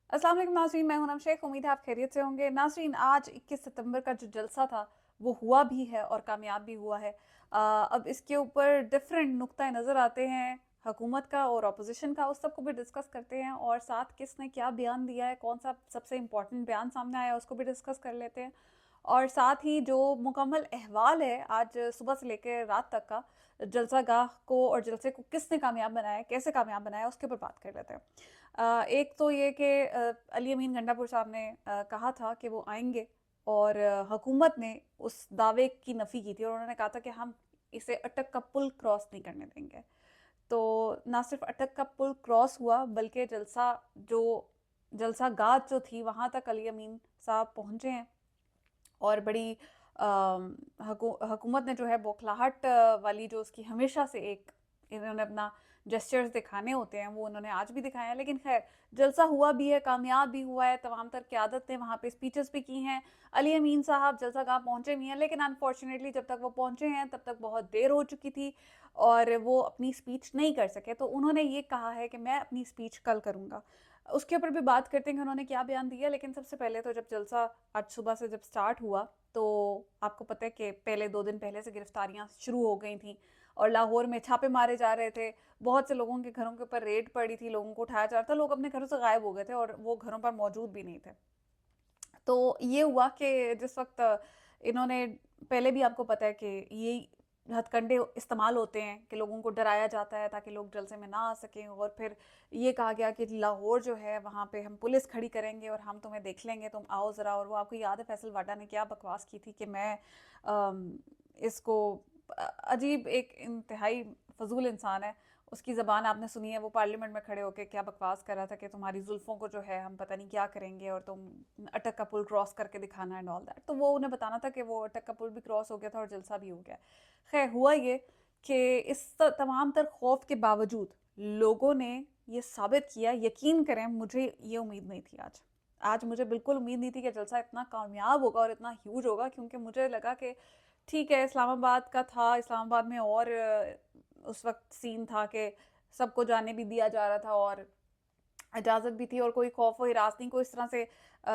अस्सलाम वालेकुम नाज़रीन, मैं हूं नम शेख। उम्मीद है आप खैरियत से होंगे। नाज़रीन, आज 21 सितंबर का जो जलसा था वो हुआ भी है और कामयाब भी हुआ है। अब इसके ऊपर डिफरेंट नुक्ता नज़र आते हैं, हुकूमत का और अपोजिशन का, उस सब को भी डिस्कस करते हैं और साथ किसने क्या बयान दिया है, कौन सा सबसे इम्पोर्टेंट बयान सामने आया उसको भी डिस्कस कर लेते हैं। और साथ ही जो मुकम्मल अहवाल है आज सुबह से लेकर रात तक का, जलसा गाह को और जलसे को किसने कामयाब बनाया, कैसे कामयाब बनाया, उसके ऊपर बात कर लेते हैं। एक तो ये कि अली अमीन गंडापुर साहब ने कहा था कि वो आएंगे और हुकूमत ने उस दावे की नफ़ी की थी और उन्होंने कहा था कि हम इसे अटक का पुल क्रॉस नहीं करने देंगे। तो ना सिर्फ अटक का पुल क्रॉस हुआ बल्कि जो जलसा गाह जो थी वहां तक अली अमीन साहब पहुंचे हैं और बड़ी हुकूमत ने जो है बौखलाहट वाली जो उसकी हमेशा से एक इन्होंने अपना जेस्चर्स दिखाने होते हैं वो उन्होंने आज भी दिखाए हैं। लेकिन खैर, जलसा हुआ भी है, कामयाब भी हुआ है। तमाम तर क़यादत ने वहाँ पे स्पीचेस भी की हैं। अली अमीन साहब जलसा गाह पहुँचे भी हैं, लेकिन अनफॉर्चुनेटली जब तक वो पहुँचे हैं तब तक बहुत देर हो चुकी थी और वो अपनी स्पीच नहीं कर सके। तो उन्होंने ये कहा है कि मैं अपनी स्पीच कल करूँगा। उसके ऊपर भी बात करते हैं कि उन्होंने क्या बयान दिया। लेकिन सबसे पहले तो जब जलसा आज सुबह से जब स्टार्ट हुआ तो आपको पता है कि पहले 2 दिन पहले से गिरफ्तारियां शुरू हो गई थी और लाहौर में छापे मारे जा रहे थे। बहुत से लोगों के घरों के ऊपर रेड पड़ी थी, लोगों को उठाया जा रहा था, लोग अपने घरों से गायब हो गए थे और वो घरों पर मौजूद भी नहीं थे। तो ये हुआ कि जिस वक्त इन्होंने, पहले भी आपको पता है कि ये हथकंडे इस्तेमाल होते हैं कि लोगों को डराया जाता है ताकि लोग जलसे में ना आ सकें और फिर ये कहा गया कि लाहौर जो है वहाँ पे हम पुलिस खड़ी करेंगे और हम तुम्हें देख लेंगे, तुम आओ ज़रा। और वो आपको याद है फैसल वाडा ने क्या बकवास की थी कि मैं इसको अजीब एक इंतहाई फजूल इंसान है, उसकी ज़बान आपने सुनी है, वो पार्लियामेंट में खड़े होकर क्या बकवास कर रहा था कि तुम्हारी जुल्फ़ों को जो है हम पता नहीं क्या करेंगे और तुम अटक का पुल क्रॉस करके दिखाना एंड ऑल दैट। तो वो उन्हें बताना था कि वो अटक का पुल भी क्रॉस हो गया था और जलसा भी हो गया। खैर, हुआ ये कि इस तमाम तर खौफ के बावजूद लोगों ने ये साबित किया। यकीन करें, मुझे ये उम्मीद नहीं थी आज। आज मुझे बिल्कुल उम्मीद नहीं थी कि जलसा इतना कामयाब होगा और इतना ह्यूज होगा, क्योंकि मुझे लगा कि ठीक है, इस्लामाबाद का था, इस्लामाबाद में और उस वक्त सीन था कि सबको जाने भी दिया जा रहा था और इजाज़त भी थी और कोई खौफ व हिरास नहीं, कोई इस तरह से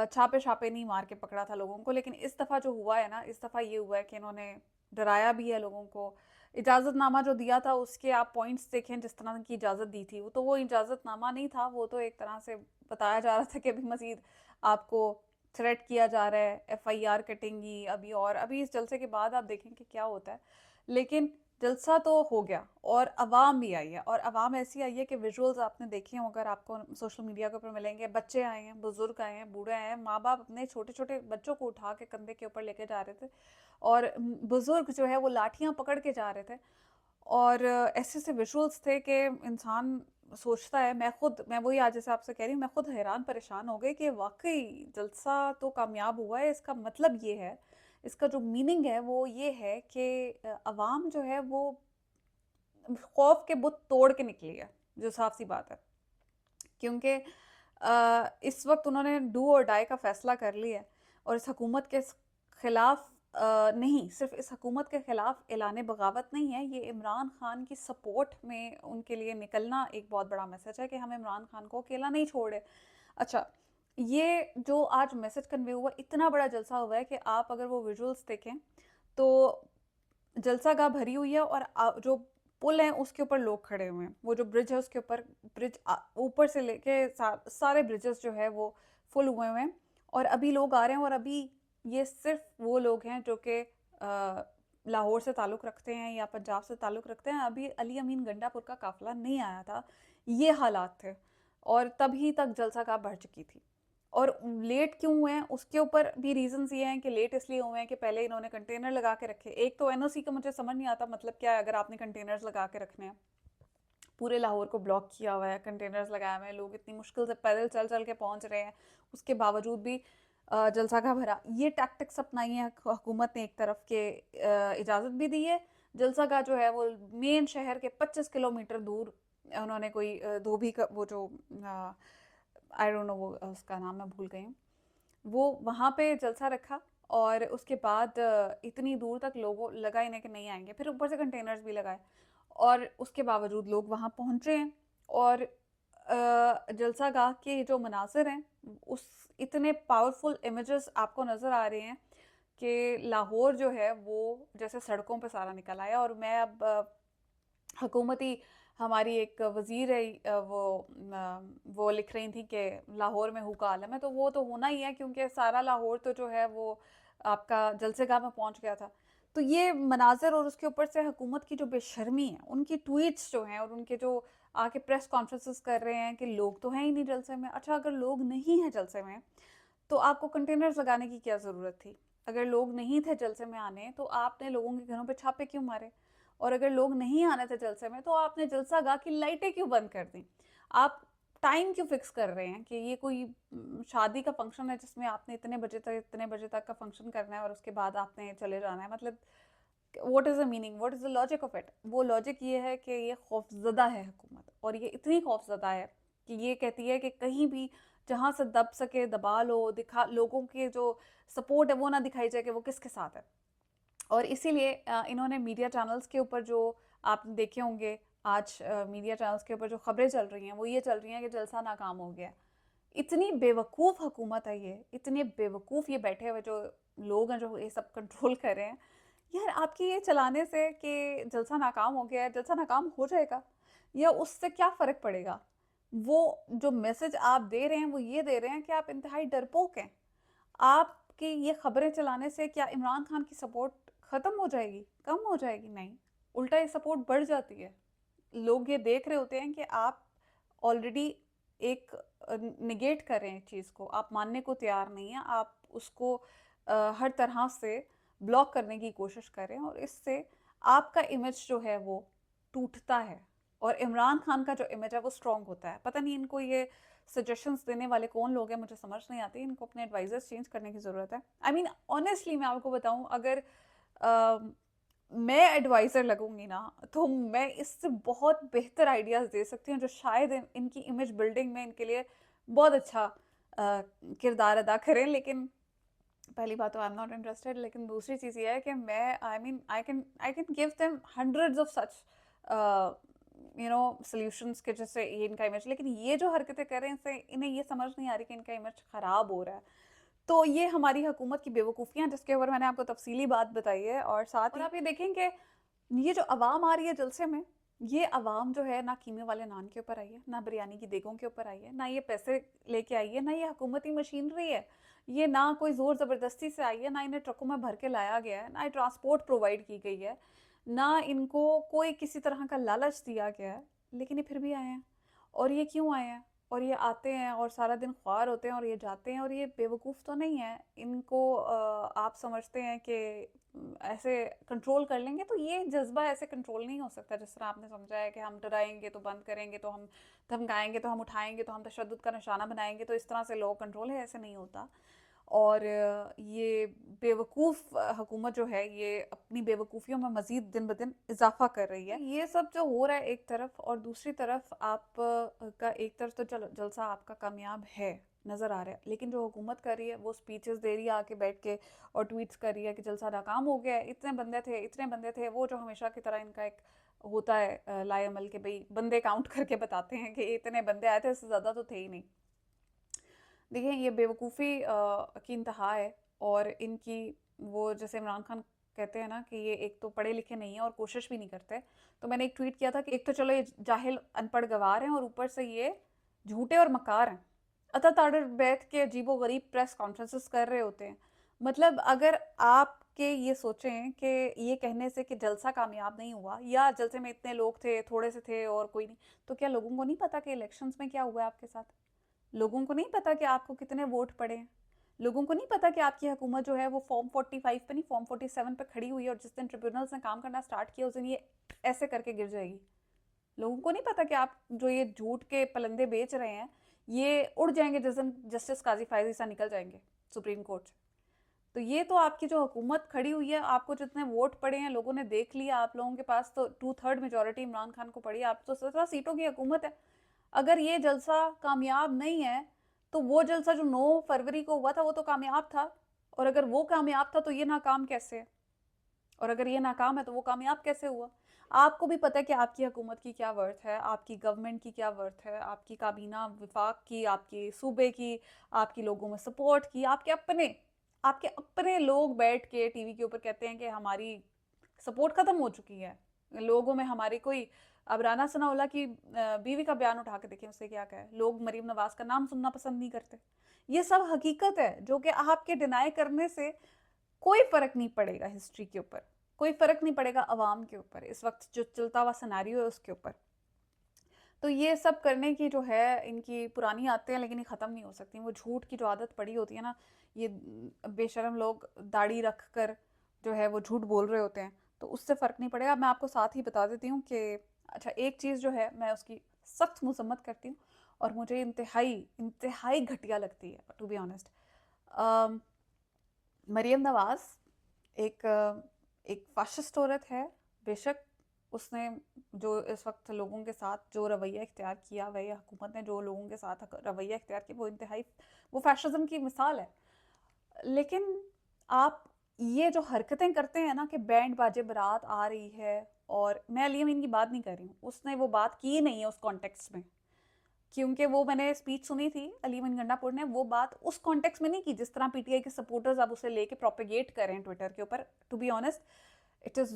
छापे छापे नहीं मार के पकड़ा था लोगों को। लेकिन इस दफ़ा जो हुआ है ना, इस दफ़ा ये हुआ है कि इन्होंने डराया भी है लोगों को। इजाज़तनामा जो दिया था उसके आप पॉइंट्स देखें, जिस तरह की इजाज़त दी थी वो तो वो इजाज़तनामा नहीं था, वो तो एक तरह से बताया जा रहा था कि अभी मज़ीद आपको थ्रेट किया जा रहा है, एफआईआर कटेंगी अभी, और अभी इस जलसे के बाद आप देखें कि क्या होता है। लेकिन जलसा तो हो गया और अवाम भी आई है, और अवाम ऐसी आई है कि विजुअल्स आपने देखे हों, अगर आपको सोशल मीडिया के ऊपर मिलेंगे। बच्चे आए हैं, बुजुर्ग आए हैं, बूढ़े आए हैं, माँ बाप अपने छोटे छोटे बच्चों को उठा के कंधे के ऊपर लेके जा रहे थे और बुजुर्ग जो है वो लाठियां पकड़ के जा रहे थे। और ऐसे ऐसे विजुअल्स थे कि इंसान सोचता है, मैं वही आज जैसे आपसे कह रही हूँ, मैं खुद हैरान परेशान हो गई कि वाकई जलसा तो कामयाब हुआ है। इसका मतलब ये है, इसका जो मीनिंग है वो ये है कि अवाम जो है वो खौफ के बुत तोड़ के निकली है, जो साफ सी बात है। क्योंकि इस वक्त उन्होंने डू और डाई का फैसला कर लिया है और इस हुकूमत के खिलाफ नहीं, सिर्फ इस हुकूमत के खिलाफ ऐलान बगावत नहीं है, ये इमरान खान की सपोर्ट में उनके लिए निकलना एक बहुत बड़ा मैसेज है कि हम इमरान खान को अकेला नहीं छोड़े। अच्छा, ये जो आज मैसेज कन्वे हुआ, इतना बड़ा जलसा हुआ है कि आप अगर वो विजुअल्स देखें तो जलसा गाह भरी हुई है और जो पुल है उसके ऊपर लोग खड़े हुए हैं। वो जो ब्रिज है उसके ऊपर, ब्रिज ऊपर से लेके सारे ब्रिजेस जो है वो फुल हुए हुए हैं और अभी लोग आ रहे हैं। और अभी ये सिर्फ वो लोग हैं जो कि लाहौर से ताल्लुक़ रखते हैं या पंजाब से ताल्लुक़ रखते हैं। अभी अली अमीन गंडापुर का काफ़िला नहीं आया था, ये हालात थे और तभी तक जलसा गाह भर चुकी थी। और लेट क्यों हुए हैं उसके ऊपर भी रीजंस ये हैं कि लेट इसलिए हुए हैं कि पहले इन्होंने कंटेनर लगा के रखे। एक तो एनओसी का मुझे समझ नहीं आता मतलब क्या है, अगर आपने कंटेनर्स लगा के रखने हैं। पूरे लाहौर को ब्लॉक किया हुआ है, कंटेनर्स लगाए हुए हैं, लोग इतनी मुश्किल से पैदल चल चल के पहुंच रहे हैं, उसके बावजूद भी जलसा का भरा। ये टैक्टिक्स अपनाई है हुकूमत ने, एक तरफ के इजाज़त भी दी है। जलसा का जो है वो मेन शहर के 25 किलोमीटर दूर उन्होंने कोई धोबी का वो जो आई डोंट नो वो उसका नाम मैं भूल गई हूँ, वो वहाँ पे जलसा रखा। और उसके बाद इतनी दूर तक लोगों लगा इन्हें कि नहीं आएंगे, फिर ऊपर से कंटेनर्स भी लगाए और उसके बावजूद लोग वहाँ पहुँचे हैं। और जलसा गाह के जो मनाज़िर हैं, उस इतने पावरफुल इमेजेस आपको नज़र आ रहे हैं कि लाहौर जो है वो जैसे सड़कों पे सारा निकल आया। और मैं अब हुकूमती हमारी एक वज़ीर है, वो लिख रही थी कि लाहौर में हूका आलम है, तो वो तो होना ही है क्योंकि सारा लाहौर तो जो है वो आपका जलसेगाह में पहुंच गया था। तो ये मनाज़िर और उसके ऊपर से हुकूमत की जो बेशर्मी है, उनकी ट्वीट्स जो हैं और उनके जो आके प्रेस कॉन्फ्रेंसेस कर रहे हैं कि लोग तो हैं ही नहीं जलसे में। अच्छा, अगर लोग नहीं हैं जलसे में तो आपको कंटेनर्स लगाने की क्या ज़रूरत थी? अगर लोग नहीं थे जलसे में आने तो आपने लोगों के घरों पे छापे क्यों मारे? और अगर लोग नहीं आने थे जलसे में तो आपने जलसा गाह की लाइटें क्यों बंद कर दी? आप टाइम क्यों फिक्स कर रहे हैं कि ये कोई शादी का फंक्शन है जिसमें आपने इतने बजे तक का फंक्शन करना है और उसके बाद आपने चले जाना है? मतलब what is the meaning, what is the logic of it? वो लॉजिक ये है कि ये खौफज़दा है हुकूमत, और ये इतनी खौफज़दा है कि ये कहती है कि कहीं भी जहाँ से दब सके दबा लो, दिखा लोगों के जो सपोर्ट है वो ना दिखाई जाए कि वो किसके साथ है। और इसीलिए इन्होंने मीडिया चैनल्स के ऊपर जो आपने देखे होंगे आज, मीडिया चैनल्स के ऊपर जो खबरें चल रही हैं वो ये चल रही हैं कि जलसा नाकाम हो गया। इतनी बेवकूफ़ हुकूमत है ये, इतने बेवकूफ़ ये बैठे हुए जो लोग हैं जो ये सब कंट्रोल कर रहे हैं। यार, आपके ये चलाने से कि जलसा नाकाम हो गया है, जलसा नाकाम हो जाएगा या उससे क्या फ़र्क पड़ेगा? वो जो मैसेज आप दे रहे हैं वो ये दे रहे हैं कि आप इंतहाई डरपोक हैं। आपकी ये खबरें चलाने से क्या इमरान खान की सपोर्ट ख़त्म हो जाएगी, कम हो जाएगी? नहीं, उल्टा ये सपोर्ट बढ़ जाती है। लोग ये देख रहे होते हैं कि आप ऑलरेडी एक निगेट कर रहे हैं चीज़ को, आप मानने को तैयार नहीं हैं, आप उसको हर तरह से ब्लॉक करने की कोशिश कर रहे हैं, और इससे आपका इमेज जो है वो टूटता है और इमरान खान का जो इमेज है वो स्ट्रॉन्ग होता है। पता नहीं इनको ये सजेशंस देने वाले कौन लोग हैं, मुझे समझ नहीं आती। इनको अपने एडवाइजर्स चेंज करने की ज़रूरत है। आई मीन ऑनेस्टली मैं आपको बताऊं, अगर मैं एडवाइज़र लगूंगी ना तो मैं इससे बहुत बेहतर आइडियाज़ दे सकती हूँ जो शायद इनकी इमेज बिल्डिंग में इनके लिए बहुत अच्छा किरदार अदा करें। लेकिन पहली बात तो आई एम नॉट इंटरेस्टेड, लेकिन दूसरी चीज़ ये है कि मैं I can give them hundreds of such solutions के जैसे ये इनका इमेज, लेकिन ये जो हरकतें कर रहे हैं इससे इन्हें ये समझ नहीं आ रही कि इनका इमेज ख़राब हो रहा है। तो ये हमारी हुकूमत की बेवकूफ़ियाँ जिसके ऊपर मैंने आपको तफसीली बात बताई है। और साथ ही आप ये देखेंगे ये जो अवाम आ रही है जलसे में, ये अवाम जो है ना कीमे वाले नान के ऊपर आई है, ना बिरयानी की देगों के ऊपर आई है, ना ये पैसे लेके आई है, ना ये हुकूमती मशीनरी है, ये ना कोई ज़ोर ज़बरदस्ती से आई है, ना इन्हें ट्रकों में भर के लाया गया है, ना ट्रांसपोर्ट प्रोवाइड की गई है, ना इनको कोई किसी तरह का लालच दिया गया है, लेकिन ये फिर भी आए हैं। और ये क्यों आए हैं? और ये आते हैं और सारा दिन ख्वार होते हैं और ये जाते हैं, और ये बेवकूफ़ तो नहीं है। इनको आप समझते हैं कि ऐसे कंट्रोल कर लेंगे, तो ये जज्बा ऐसे कंट्रोल नहीं हो सकता जिस तरह आपने समझा है कि हम डराएंगे तो बंद करेंगे, तो हम धमकाएंगे तो हम उठाएंगे, तो हम तशद्दुद का निशाना बनाएंगे तो इस तरह से लोग कंट्रोल है, ऐसे नहीं होता। और ये बेवकूफ़ हुकूमत जो है ये अपनी बेवकूफ़ियों में मज़ीद दिन ब दिन इजाफ़ा कर रही है। ये सब जो हो रहा है एक तरफ, और दूसरी तरफ आप का एक तरफ तो जलसा आपका कामयाब है, नज़र आ रहा है, लेकिन जो हुकूमत कर रही है वो स्पीचेस दे रही है आके बैठ के और ट्वीट्स कर रही है कि जलसा नाकाम हो गया है, इतने बंदे थे, वो जो हमेशा की तरह इनका एक होता है लाएमल के भाई बंदे काउंट करके बताते हैं कि इतने बंदे आए थे, इससे ज़्यादा तो थे ही नहीं। देखिए, ये बेवकूफ़ी की इंतहा है। और इनकी वो जैसे इमरान खान कहते हैं ना कि ये एक तो पढ़े लिखे नहीं है और कोशिश भी नहीं करते। तो मैंने एक ट्वीट किया था कि एक तो चलो ये जाहिल अनपढ़ गवार हैं और ऊपर से ये झूठे और मकार हैं। अतः ताड़र बैठ के अजीबो गरीब प्रेस कॉन्फ्रेंसेस कर रहे होते हैं। मतलब अगर आपके ये सोचें कि ये कहने से कि जलसा कामयाब नहीं हुआ या जलसे में इतने लोग थे, थोड़े से थे और कोई नहीं, तो क्या लोगों को नहीं पता कि इलेक्शंस में क्या हुआ है आपके साथ? लोगों को नहीं पता कि आपको कितने वोट पड़े हैं? लोगों को नहीं पता कि आपकी हुकूमत जो है वो फॉर्म 45 पे नहीं, फॉर्म 47 पे खड़ी हुई है और जिस दिन ट्रिब्यूनल्स ने काम करना स्टार्ट किया उस दिन ये ऐसे करके गिर जाएगी? लोगों को नहीं पता कि आप जो ये झूठ के पलंदे बेच रहे हैं ये उड़ जाएंगे जिस दिन जस्टिस काजी फायजी सा निकल जाएंगे सुप्रीम कोर्ट से। तो ये तो आपकी जो हुकूमत खड़ी हुई है, आपको जितने वोट पड़े हैं लोगों ने देख लिया, आप लोगों के पास तो 2/3 मेजोरिटी इमरान खान को पड़ी है, आप तो 17 सीटों की हुकूमत है। अगर ये जलसा कामयाब नहीं है तो वो जलसा जो 9 फरवरी को हुआ था वो तो कामयाब था, और अगर वो कामयाब था तो ये नाकाम कैसे है? और अगर ये नाकाम है तो वो कामयाब कैसे हुआ? आपको भी पता है कि आपकी हुकूमत की क्या वर्थ है, आपकी गवर्नमेंट की क्या वर्थ है, आपकी काबीना विफाक की, आपके सूबे की, आपकी लोगों में सपोर्ट की, आपके अपने लोग बैठ के टीवी के ऊपर कहते हैं कि हमारी सपोर्ट खत्म हो चुकी है लोगों में हमारी कोई। अब राना सनाउल्लाह की बीवी का बयान उठा के देखें, उससे क्या कहा है, लोग मरीम नवाज का नाम सुनना पसंद नहीं करते। ये सब हकीकत है जो कि आपके डिनाई करने से कोई फर्क नहीं पड़ेगा हिस्ट्री के ऊपर, कोई फर्क नहीं पड़ेगा अवाम के ऊपर, इस वक्त जो चलता हुआ सिनेरियो है उसके ऊपर। तो ये सब करने की जो है इनकी पुरानी आदतें हैं, लेकिन ये ख़त्म नहीं हो सकती। वो झूठ की जो आदत पड़ी होती है ना, ये बेशरम लोग दाढ़ी रख कर जो है वो झूठ बोल रहे होते हैं, तो उससे फ़र्क नहीं पड़ेगा। मैं आपको साथ ही बता देती हूँ कि अच्छा, एक चीज़ जो है मैं उसकी सख्त मसम्मत करती हूँ और मुझे इंतहाई इंतहाई घटिया लगती है, to be honest. Maryam Nawaz एक एक फाशिस्ट औरत है, बेशक उसने जो इस वक्त लोगों के साथ जो रवैया इख्तियार किया हुआ है, हुकूमत ने जो लोगों के साथ रवैया इख्तियार किया, वो इंतहाई, वो फैशिज्म की मिसाल है। लेकिन आप ये जो हरकतें करते हैं ना कि बैंड बाजे बारात आ रही है, और मैं अली अमीन की बात नहीं कर रही हूँ, उसने वो बात की नहीं है उस कॉन्टेक्स्ट में, क्योंकि वो मैंने स्पीच सुनी थी अली अमीन गंडापुर ने, वो बात उस कॉन्टेक्स्ट में नहीं की जिस तरह पीटीआई के सपोर्टर्स अब उसे लेके प्रोपेगेट कर रहे हैं ट्विटर के ऊपर। To be honest, it is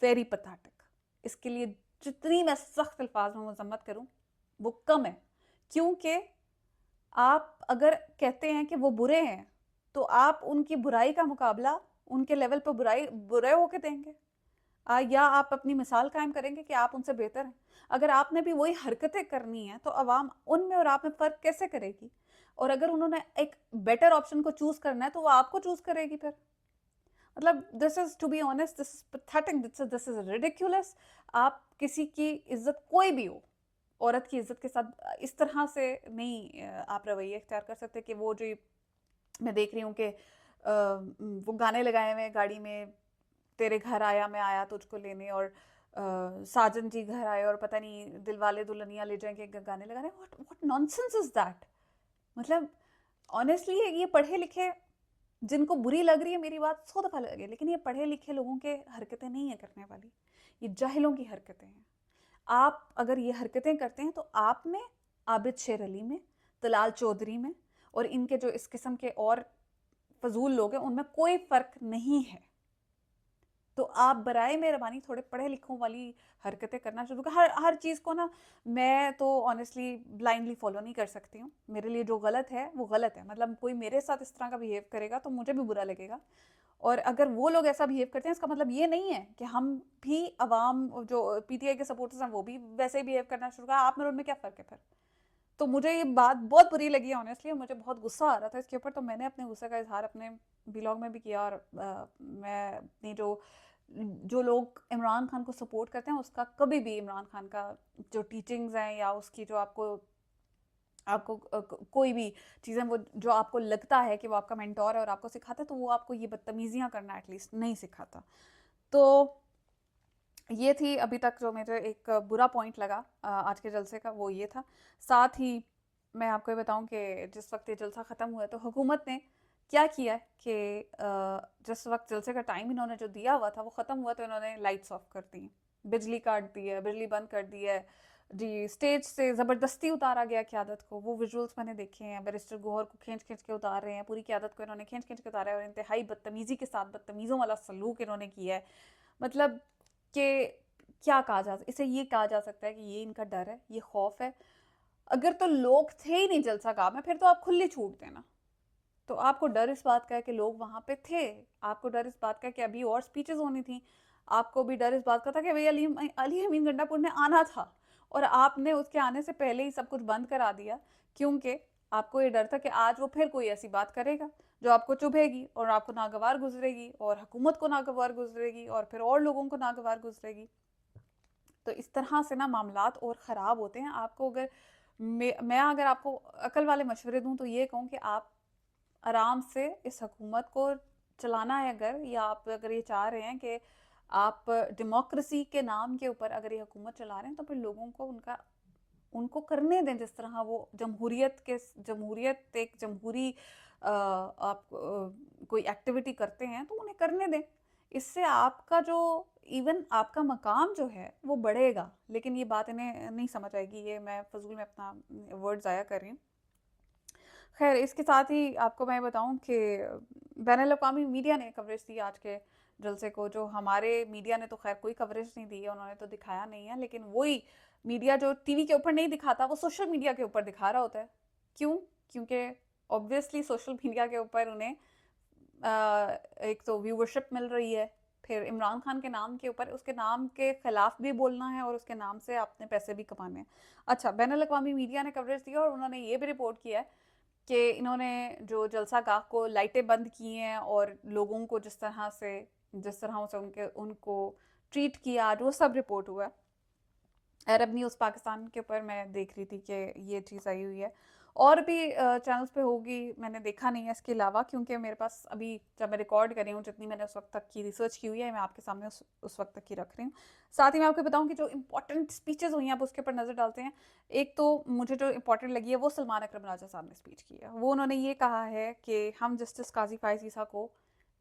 very pathetic. इसके लिए जितनी मैं सख्त अल्फाज में मजम्मत करूं वो कम है, क्योंकि आप अगर कहते हैं कि वो बुरे हैं तो आप उनकी बुराई का मुकाबला उनके लेवल पर बुरे होके देंगे, या आप अपनी मिसाल कायम करेंगे कि आप उनसे बेहतर हैं। अगर आपने भी वही हरकतें करनी है तो अवाम उनमें और आप में फ़र्क कैसे करेगी? और अगर उन्होंने एक बेटर ऑप्शन को चूज़ करना है तो वो आपको चूज़ करेगी फिर। मतलब this is, to be honest, this is pathetic, this is ridiculous. आप किसी की इज़्ज़त, कोई भी हो, औरत की इज़्ज़त के साथ इस तरह से नहीं आप रवैया इख्तियार कर सकते कि वो जो मैं देख रही हूँ कि वो गाने लगाए हुए हैं गाड़ी में, तेरे घर आया मैं आया तुझको लेने, और साजन जी घर आए, और पता नहीं दिलवाले दुल्हनिया ले जाएंगे गाने लगा रहे हैं। What nonsense is that? मतलब ऑनेस्टली ये पढ़े लिखे, जिनको बुरी लग रही है मेरी बात 100 दफ़ा लगे, लेकिन ये पढ़े लिखे लोगों के हरकतें नहीं है करने वाली, ये जाहिलों की हरकतें हैं। आप अगर ये हरकतें करते हैं तो आप में, आबिद शेर अली में, तलाल चौधरी में, और इनके जो इस किस्म के और फजूल लोग हैं उनमें कोई फ़र्क नहीं है। तो आप बराए मेहरबानी थोड़े पढ़े लिखों वाली हरकतें करना शुरू कर। हर हर चीज़ को ना मैं तो ऑनेस्टली ब्लाइंडली फॉलो नहीं कर सकती हूँ। मेरे लिए जो गलत है वो गलत है। मतलब कोई मेरे साथ इस तरह का बिहेव करेगा तो मुझे भी बुरा लगेगा, और अगर वो लोग ऐसा बिहेव करते हैं इसका मतलब ये नहीं है कि हम भी अवाम जो पीटीआई के सपोर्टर्स हैं वो भी वैसे ही बिहेव करना शुरू कर। आप में उनमें क्या फ़र्क है फिर? तो मुझे ये बात बहुत बुरी लगी ऑनेस्टली, और मुझे बहुत गुस्सा आ रहा था इसके ऊपर, तो मैंने अपने गुस्से का इजहार अपने ब्लॉग में भी किया। और मैं अपनी जो जो लोग इमरान खान को सपोर्ट करते हैं उसका कभी भी, इमरान खान का जो टीचिंग्स हैं या उसकी जो आपको आपको कोई भी चीज़ें वो जो आपको लगता है कि वो आपका मेंटोर है और आपको सिखाता है, तो वो आपको ये बदतमीजियाँ करना एटलीस्ट नहीं सिखाता। तो ये थी अभी तक जो मुझे एक बुरा पॉइंट लगा आज के जलसे का, वो ये था। साथ ही मैं आपको ये बताऊं कि जिस वक्त ये जलसा ख़त्म हुआ तो हुकूमत ने क्या किया है कि जिस वक्त जलसे का टाइम इन्होंने जो दिया हुआ था वो ख़त्म हुआ तो इन्होंने लाइट्स ऑफ कर दी, बिजली काट दी है, बिजली बंद कर दी है जी। स्टेज से ज़बरदस्ती उतारा गया क़यादत को, वो विजुअल्स मैंने देखे हैं। बैरिस्टर गौहर को खींच खींच के उतार रहे हैं, पूरी क़यादत को इन्होंने खींच खींच के उतारा है, और इंतहाई बदतमीज़ी के साथ बदतमीज़ों वाला सलूक इन्होंने किया है। मतलब कि क्या कहा जा, इसे ये कहा जा सकता है कि ये इनका डर है, ये खौफ है। अगर तो लोग थे ही नहीं जलसा गाह में, फिर तो आप खुली छूट देना। तो आपको डर इस बात का है कि लोग वहां पे थे, आपको डर इस बात का है कि अभी और स्पीचेस होनी थी, आपको भी डर इस बात का था कि भाई अली अमीन गंडापुर ने आना था, और आपने उसके आने से पहले ही सब कुछ बंद करा दिया, क्योंकि आपको ये डर था कि आज वो फिर कोई ऐसी बात करेगा जो आपको चुभेगी और आपको नागवार गुजरेगी, और हुकूमत को नागवार गुजरेगी, और फिर और लोगों को नागवार गुजरेगी। तो इस तरह से ना मामलात और ख़राब होते हैं। आपको अगर मैं अगर आपको अकल वाले मशवरे दूं तो ये कहूँ कि आप आराम से इस हुकूमत को चलाना है अगर, या आप अगर ये चाह रहे हैं कि आप डेमोक्रेसी के नाम के ऊपर अगर ये हुकूमत चला रहे हैं, तो फिर लोगों को उनको करने दें जिस तरह वो जमहूरियत एक जमहूरी आप कोई एक्टिविटी करते हैं तो उन्हें करने दें। इससे आपका जो इवन आपका मकाम जो है वो बढ़ेगा, लेकिन ये बात इन्हें नहीं समझ आएगी, ये मैं फजूल में अपना वर्ड ज़ाया कर रही हूँ। खैर इसके साथ ही आपको मैं बताऊं कि बैनुल-अक़वामी मीडिया ने कवरेज दी आज के जलसे को, जो हमारे मीडिया ने तो खैर कोई कवरेज नहीं दी है, उन्होंने तो दिखाया नहीं है, लेकिन वही मीडिया जो टीवी के ऊपर नहीं दिखाता वो सोशल मीडिया के ऊपर दिखा रहा होता है। क्यों? क्योंकि ऑब्वियसली सोशल मीडिया के ऊपर उन्हें एक तो व्यूवरशिप मिल रही है, फिर इमरान खान के नाम के ऊपर उसके नाम के खिलाफ भी बोलना है और उसके नाम से आपने पैसे भी कमाने हैं। अच्छा, बैनुल-अक़वामी मीडिया ने कवरेज दिया और उन्होंने ये भी रिपोर्ट किया है कि इन्होंने जो जलसा गाह को लाइटें बंद की हैं और लोगों को जिस तरह से उनको ट्रीट किया, वो सब रिपोर्ट हुआ है। अरब न्यूज़ पाकिस्तान के ऊपर मैं देख रही थी कि ये चीज़ आई हुई है, और भी चैनल्स पे होगी, मैंने देखा नहीं है इसके अलावा, क्योंकि मेरे पास अभी जब मैं रिकॉर्ड कर रही हूँ जितनी मैंने उस वक्त तक की रिसर्च की हुई है मैं आपके सामने उस वक्त तक की रख रही हूँ। साथ ही मैं आपको बताऊँ कि जो इंपॉर्टेंट स्पीचेस हुई हैं आप उसके ऊपर नज़र डालते हैं। एक तो मुझे जो इंपॉर्टेंट लगी है वो सलमान अकरम राजा साहब ने स्पीच की है। वो उन्होंने ये कहा है कि हम जस्टिस काजी फ़ाइज़ ईसा को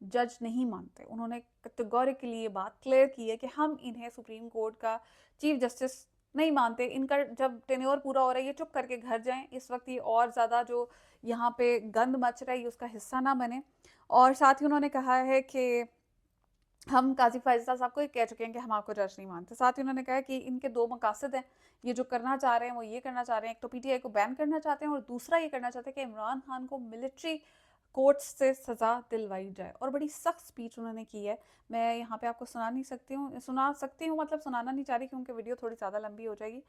जज नहीं मानते। उन्होंने कैटेगोरिकली ये बात क्लियर की है कि हम इन्हें सुप्रीम कोर्ट का चीफ जस्टिस नहीं मानते। इनका जब टेन्योर पूरा हो रहा है ये चुप करके घर जाएं। इस वक्त ये और ज़्यादा जो यहाँ पे गंद मच रहा है ये उसका हिस्सा ना बने। और साथ ही उन्होंने कहा है कि हम काजी फ़ाइज़ साहब को ये कह चुके हैं कि हम आपको जज नहीं मानते। साथ ही उन्होंने कहा कि इनके दो मकासद हैं, ये जो करना चाह रहे हैं वो ये करना चाह रहे हैं, एक तो पीटीआई को बैन करना चाहते हैं और दूसरा ये करना चाहते हैं कि इमरान खान को मिलिट्री कोर्ट से सज़ा दिलवाई जाए। और बड़ी सख्त स्पीच उन्होंने की है। मैं यहाँ पे आपको सुना सकती हूँ, मतलब सुनाना नहीं चाह रही क्योंकि वीडियो थोड़ी ज़्यादा लंबी हो जाएगी,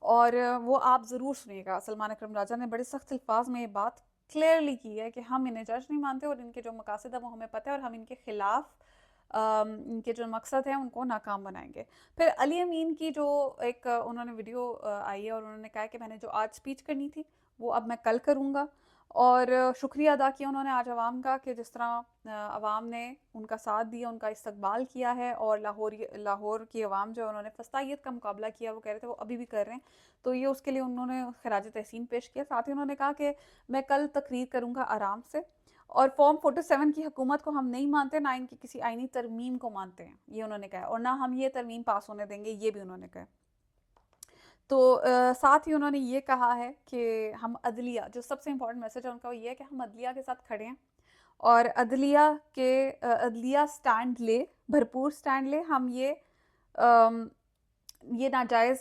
और वो आप ज़रूर सुनिएगा। सलमान अकरम राजा ने बड़े सख्त अल्फाज में ये बात क्लियरली की है कि हम इन्हें जज नहीं मानते और इनके जो मकासद है वो हमें पता है, और हम इनके खिलाफ इनके जो मकसद हैं उनको नाकाम बनाएंगे। फिर अली अमीन की जो एक उन्होंने वीडियो आई है और उन्होंने कहा कि मैंने जो आज स्पीच करनी थी वो अब मैं कल करूँगा, और शुक्रिया अदा किया उन्होंने आज अवाम का कि जिस तरह अवाम ने उनका साथ दिया, उनका इस्तकबाल किया है, और लाहौर की अवाम जो उन्होंने फस्तायत का मुकाबला किया, वो कह रहे थे वो अभी भी कर रहे हैं, तो ये उसके लिए उन्होंने खराज तहसीन पेश किया। साथ ही उन्होंने कहा कि मैं कल तकरीर करूँगा आराम से, और फॉर्म 47 की हुकूमत को हम नहीं मानते, ना इनकी किसी आईनी तरमीम को मानते हैं, ये उन्होंने कहा, और ना हम ये तरमीम पास होने देंगे, ये भी उन्होंने कहा। तो साथ ही उन्होंने ये कहा है कि हम अदलिया, जो सबसे इम्पोर्टेंट मैसेज है उनका वो ये है कि हम अदलिया के साथ खड़े हैं, और अदलिया स्टैंड ले, भरपूर स्टैंड ले। हम ये नाजायज़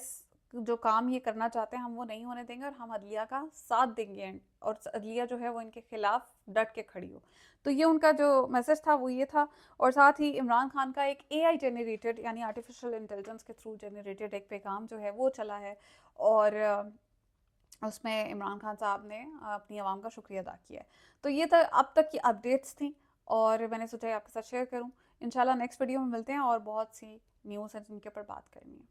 जो काम ये करना चाहते हैं हम वो नहीं होने देंगे, और हम अदलिया का साथ देंगे, और अदलिया जो है वो इनके खिलाफ डट के खड़ी हो। तो ये उनका जो मैसेज था वो ये था। और साथ ही इमरान खान का एक एआई जनरेटेड, यानी आर्टिफिशियल इंटेलिजेंस के थ्रू जनरेटेड एक पैगाम जो है वो चला है, और उसमें इमरान खान साहब ने अपनी आवाम का शुक्रिया अदा किया है। तो ये तो अब तक की अपडेट्स थी, और मैंने सोचा आपके साथ शेयर करूं। इंशाल्लाह नेक्स्ट वीडियो में मिलते हैं और बहुत सी न्यूज़ है जिनके ऊपर बात करनी है।